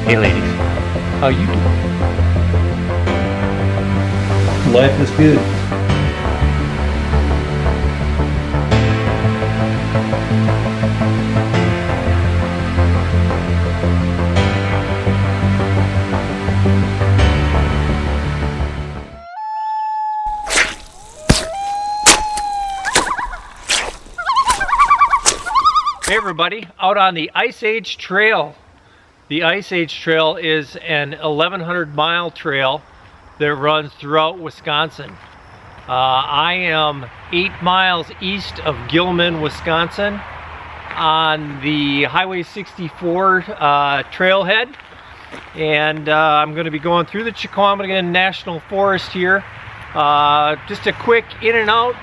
Hey ladies, how you doing? Life is good. Hey everybody, out on the Ice Age Trail. The Ice Age Trail is an 1,100-mile trail that runs throughout Wisconsin. I am 8 miles east of Gilman, Wisconsin on the Highway 64 trailhead, and I'm going to be going through the Chequamegon National Forest here. Just a quick in and out,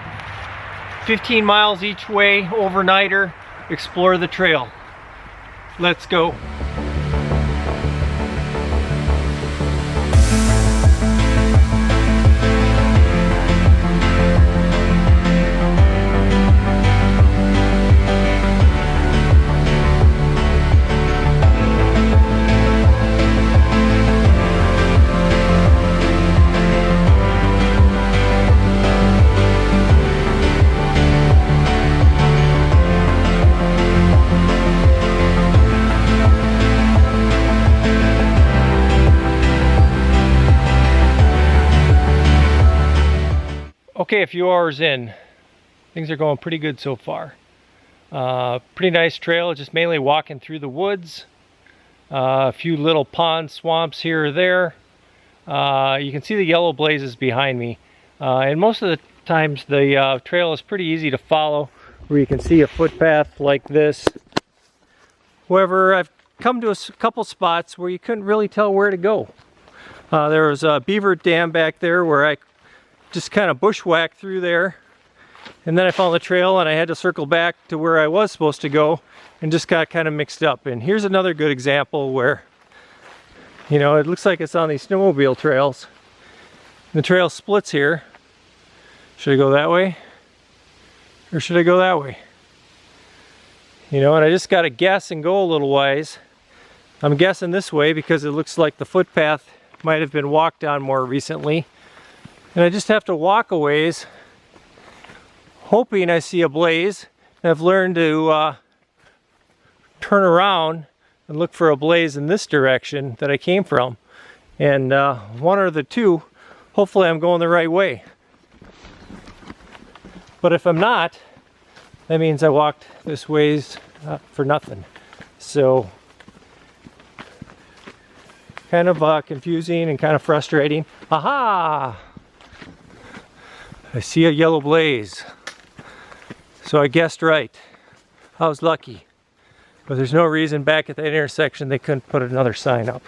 15 miles each way, overnighter, explore the trail. Let's go. Okay, a few hours in, things are going pretty good so far. Pretty nice trail, just mainly walking through the woods. A few little ponds, swamps here or there. You can see the yellow blazes behind me. And most of the times the trail is pretty easy to follow, where you can see a footpath like this. However, I've come to a couple spots where you couldn't really tell where to go. There was a beaver dam back there where I just kind of bushwhacked through there, and then I found the trail and I had to circle back to where I was supposed to go and just got kind of mixed up. And here's another good example where, you know, it looks like it's on these snowmobile trails. The trail splits here. Should I go that way or should I go that way? You know, and I just got to guess and go a little ways. I'm guessing this way because it looks like the footpath might have been walked on more recently. And I just have to walk a ways, hoping I see a blaze. And I've learned to turn around and look for a blaze in this direction that I came from. And one or the two, hopefully I'm going the right way. But if I'm not, that means I walked this ways for nothing. So, kind of confusing and kind of frustrating. Aha! I see a yellow blaze. So I guessed right. I was lucky. But there's no reason back at that intersection they couldn't put another sign up.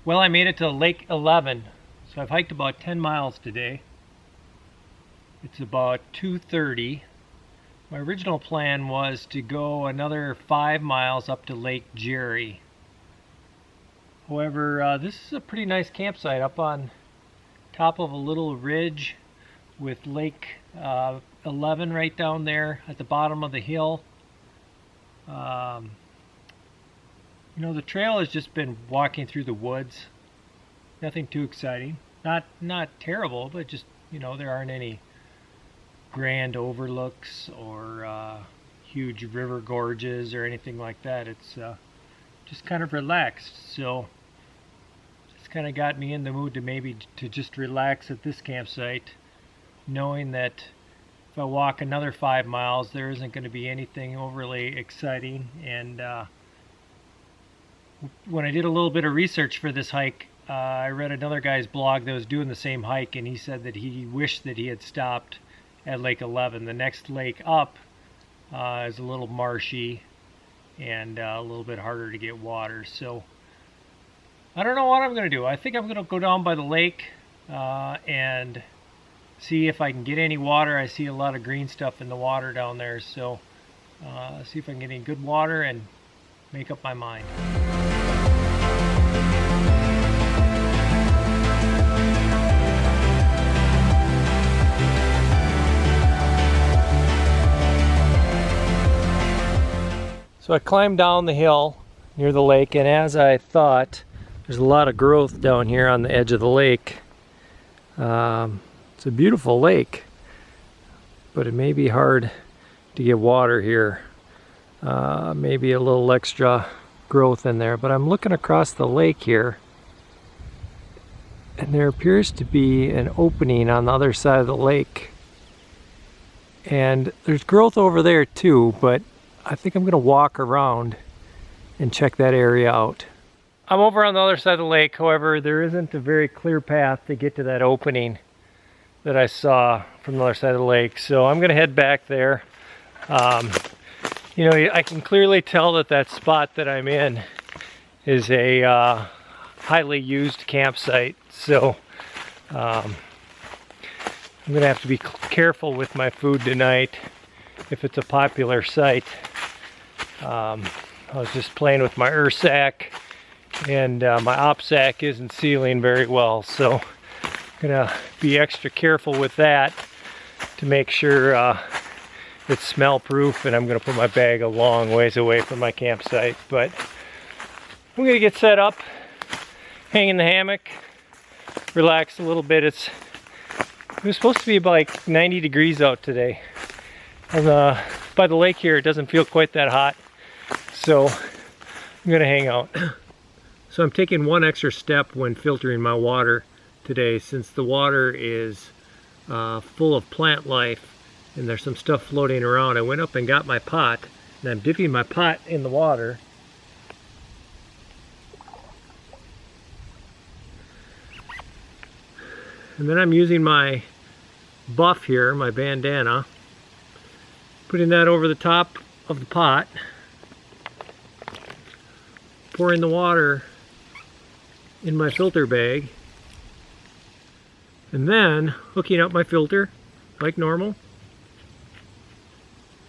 Well, I made it to Lake 11, so I've hiked about 10 miles today. It's about 2:30. My original plan was to go another 5 miles up to Lake Jerry. However, this is a pretty nice campsite up on top of a little ridge with Lake 11 right down there at the bottom of the hill. You know, the trail has just been walking through the woods. Nothing too exciting. Not terrible, but just, you know, there aren't any grand overlooks or huge river gorges or anything like that. It's just kind of relaxed. So just kind of got me in the mood to maybe to just relax at this campsite, knowing that if I walk another 5 miles, there isn't going to be anything overly exciting. And when I did a little bit of research for this hike, I read another guy's blog that was doing the same hike, and he said that he wished that he had stopped at Lake 11. The next lake up is a little marshy and a little bit harder to get water. So I don't know what I'm going to do. I think I'm going to go down by the lake and see if I can get any water. I see a lot of green stuff in the water down there, so see if I can get any good water and make up my mind. So I climbed down the hill near the lake, and as I thought, there's a lot of growth down here on the edge of the lake. It's a beautiful lake, but it may be hard to get water here. Maybe a little extra growth in there, but I'm looking across the lake here, and there appears to be an opening on the other side of the lake. And there's growth over there too, but I think I'm going to walk around and check that area out. I'm over on the other side of the lake, however, there isn't a very clear path to get to that opening that I saw from the other side of the lake, so I'm going to head back there. You know, I can clearly tell that that spot that I'm in is a highly used campsite, so I'm going to have to be careful with my food tonight if it's a popular site. I was just playing with my sack, and my sack isn't sealing very well, so I'm gonna be extra careful with that to make sure it's smell proof, and I'm gonna put my bag a long ways away from my campsite. But I'm gonna get set up, hang in the hammock, relax a little bit. It was supposed to be like 90 degrees out today. And by the lake here, it doesn't feel quite that hot, so I'm gonna hang out. So I'm taking one extra step when filtering my water today, since the water is full of plant life and there's some stuff floating around. I went up and got my pot, and I'm dipping my pot in the water. And then I'm using my buff here, my bandana, putting that over the top of the pot, pouring the water in my filter bag, and then hooking up my filter like normal.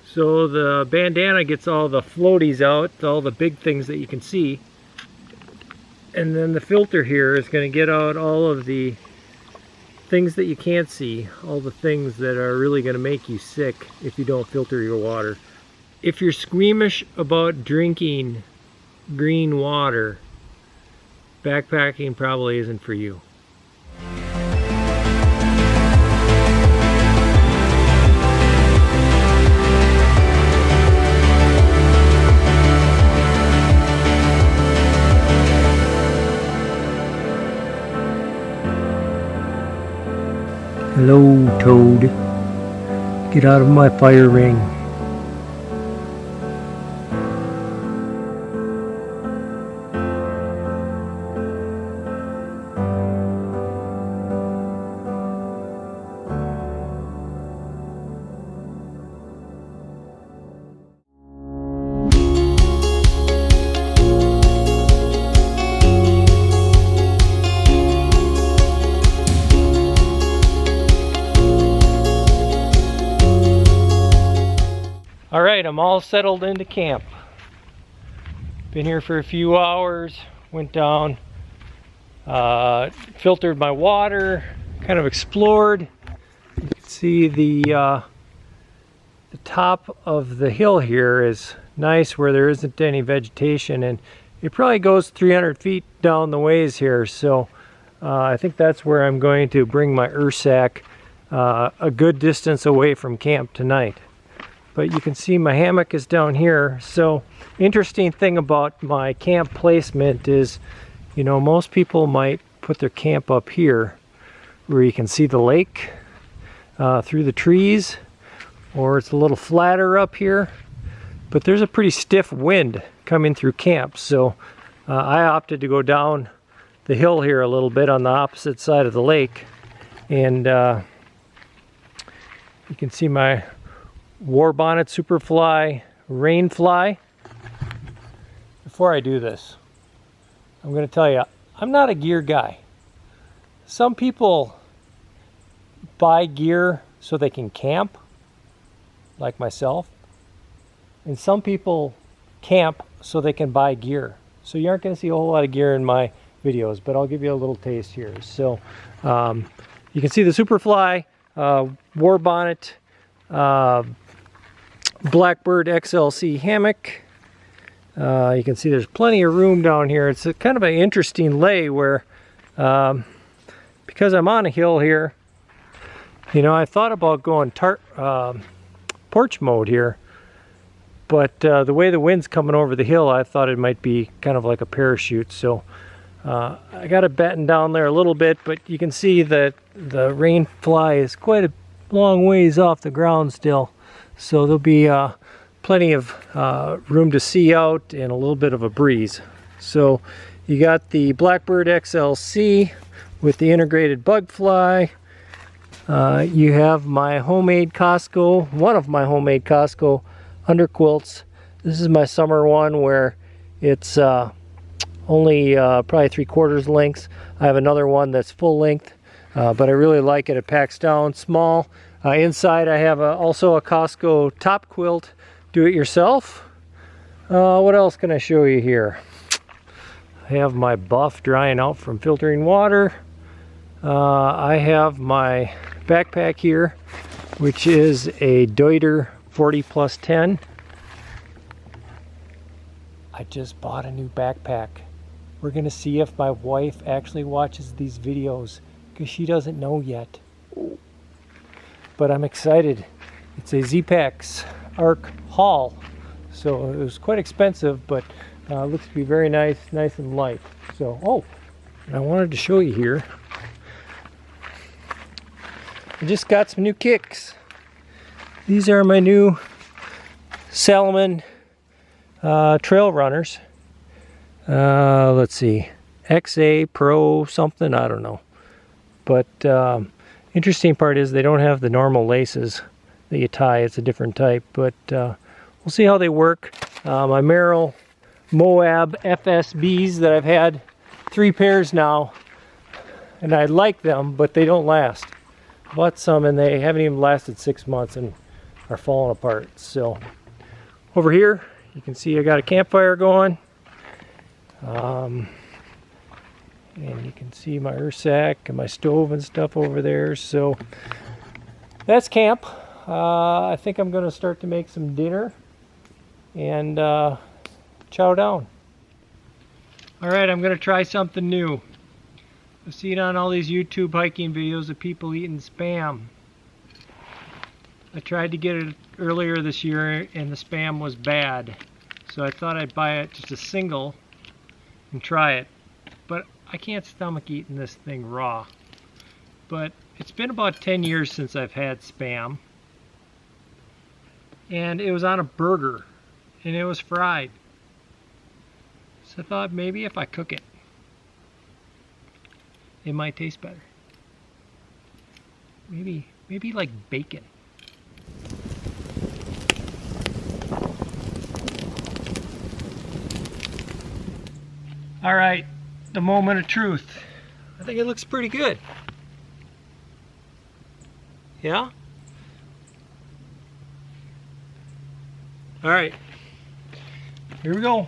So the bandana gets all the floaties out, all the big things that you can see, and then the filter here is going to get out all of the things that you can't see, all the things that are really going to make you sick if you don't filter your water. If you're squeamish about drinking green water, backpacking probably isn't for you. Hello, Toad. Get out of my fire ring. Alright, I'm all settled into camp. Been here for a few hours, went down, filtered my water, kind of explored. You can see the top of the hill here is nice where there isn't any vegetation, and it probably goes 300 feet down the ways here, so I think that's where I'm going to bring my sack a good distance away from camp tonight. But you can see my hammock is down here. So interesting thing about my camp placement is, you know, most people might put their camp up here where you can see the lake through the trees, or it's a little flatter up here. But there's a pretty stiff wind coming through camp, so I opted to go down the hill here a little bit on the opposite side of the lake, and You can see my warbonnet superfly rainfly. Before I do this, I'm going to tell you, I'm not a gear guy. Some people buy gear so they can camp, like myself, and some people camp so they can buy gear. So you aren't going to see a whole lot of gear in my videos, but I'll give you a little taste here. So you can see the Superfly warbonnet Blackbird XLC hammock. You can see there's plenty of room down here. It's a kind of an interesting lay where because I'm on a hill here, you know, I thought about going porch mode here, but the way the wind's coming over the hill, I thought it might be kind of like a parachute. So I got it battened down there a little bit, but you can see that the rainfly is quite a long ways off the ground still. So there'll be plenty of room to see out and a little bit of a breeze. So you got the Blackbird XLC with the integrated bug fly. You have my homemade Costco, one of my homemade Costco underquilts. This is my summer one where it's only probably 3/4 lengths. I have another one that's full length, but I really like it. It packs down small. Inside I have also a Costco top quilt, do it yourself. What else can I show you here? I have my buff drying out from filtering water. I have my backpack here, which is a Deuter 40+10. I just bought a new backpack. We're gonna see if my wife actually watches these videos, because she doesn't know yet. But I'm excited. It's a Z-Packs Arc Haul. So it was quite expensive, but looks to be very nice and light. So, oh, and I wanted to show you here. I just got some new kicks. These are my new Salomon trail runners. Let's see, XA Pro something, I don't know. But interesting part is they don't have the normal laces that you tie. It's a different type, but we'll see how they work. My Merrell Moab FSBs that I've had 3 pairs now, and I like them, but they don't last. Bought some and they haven't even lasted 6 months and are falling apart. So over here you can see I got a campfire going, and you can see my Ursack and my stove and stuff over there. So that's camp. I think I'm going to start to make some dinner and chow down. Alright, I'm going to try something new. I've seen on all these YouTube hiking videos of people eating Spam. I tried to get it earlier this year and the Spam was bad. So I thought I'd buy it just a single and try it. But I can't stomach eating this thing raw. But it's been about 10 years since I've had Spam. And it was on a burger. And it was fried. So I thought maybe if I cook it, it might taste better. Maybe like bacon. All right, the moment of truth. I think it looks pretty good. Yeah? All right, here we go.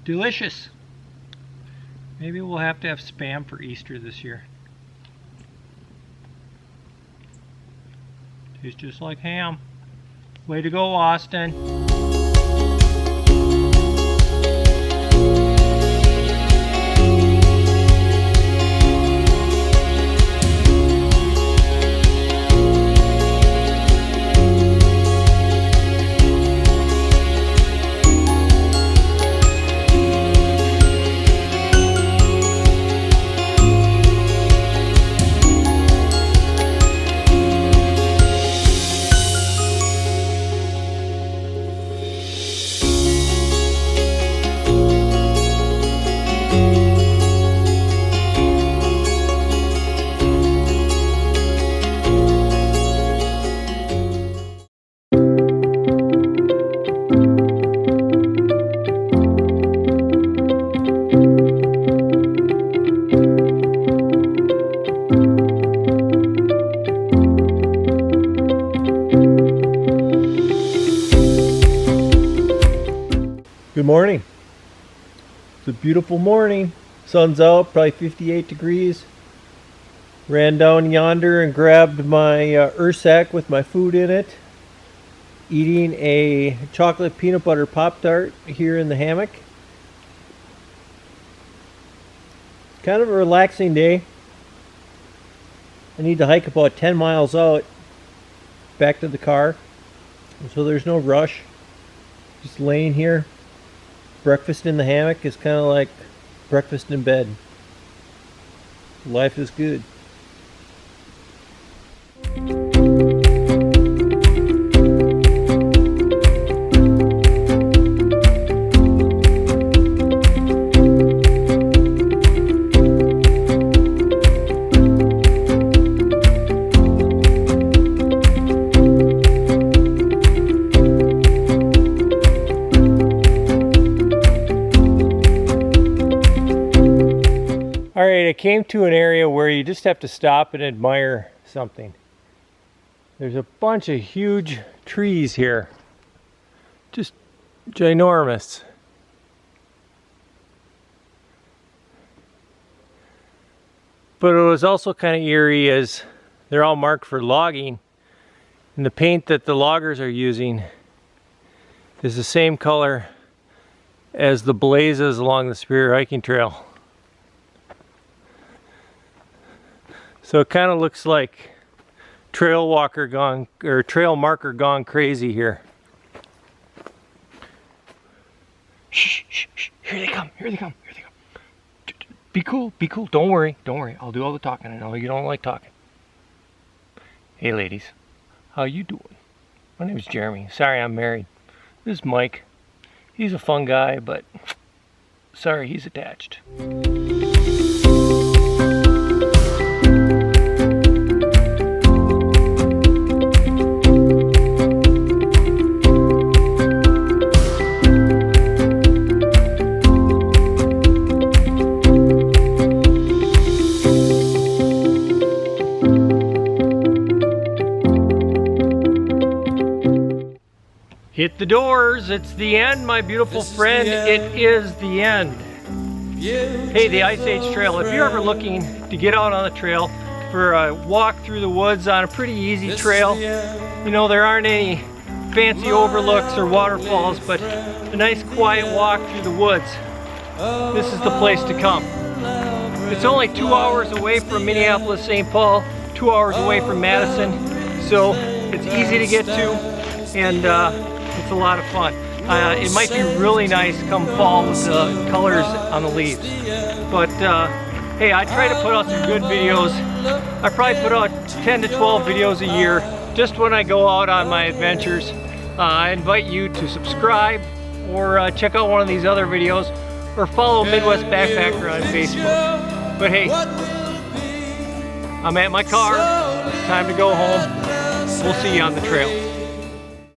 Delicious. Maybe we'll have to have Spam for Easter this year. Tastes just like ham. Way to go, Austin. morning. It's a beautiful morning. Sun's out, probably 58 degrees. Ran down yonder and grabbed my Ursack with my food in it. Eating a chocolate peanut butter Pop-Tart here in the hammock. Kind of a relaxing day. I need to hike about 10 miles out back to the car, so there's no rush. Just laying here. Breakfast in the hammock is kind of like breakfast in bed. Life is good. Alright, I came to an area where you just have to stop and admire something. There's a bunch of huge trees here. Just ginormous. But it was also kind of eerie as they're all marked for logging. And the paint that the loggers are using is the same color as the blazes along the Superior Hiking Trail. So it kind of looks like trail walker gone, or trail marker gone crazy here. Shh, shh, shh. Here they come, here they come, here they come. Be cool, be cool. Don't worry, don't worry. I'll do all the talking. I know you don't like talking. Hey ladies, how you doing? My name is Jeremy. Sorry, I'm married. This is Mike. He's a fun guy, but sorry, he's attached. Hit the doors, it's the end, my beautiful friend, it is the end. Hey, the Ice Age Trail, if you're ever looking to get out on the trail for a walk through the woods on a pretty easy trail, you know, there aren't any fancy overlooks or waterfalls, but a nice quiet walk through the woods, this is the place to come. It's only 2 hours away from Minneapolis, St. Paul, 2 hours away from Madison, so it's easy to get to, and it's a lot of fun. It might be really nice come fall with the colors on the leaves. But hey, I try to put out some good videos. I probably put out 10 to 12 videos a year just when I go out on my adventures. I invite you to subscribe or check out one of these other videos or follow Midwest Backpacker on Facebook. But hey, I'm at my car. It's time to go home. We'll see you on the trail.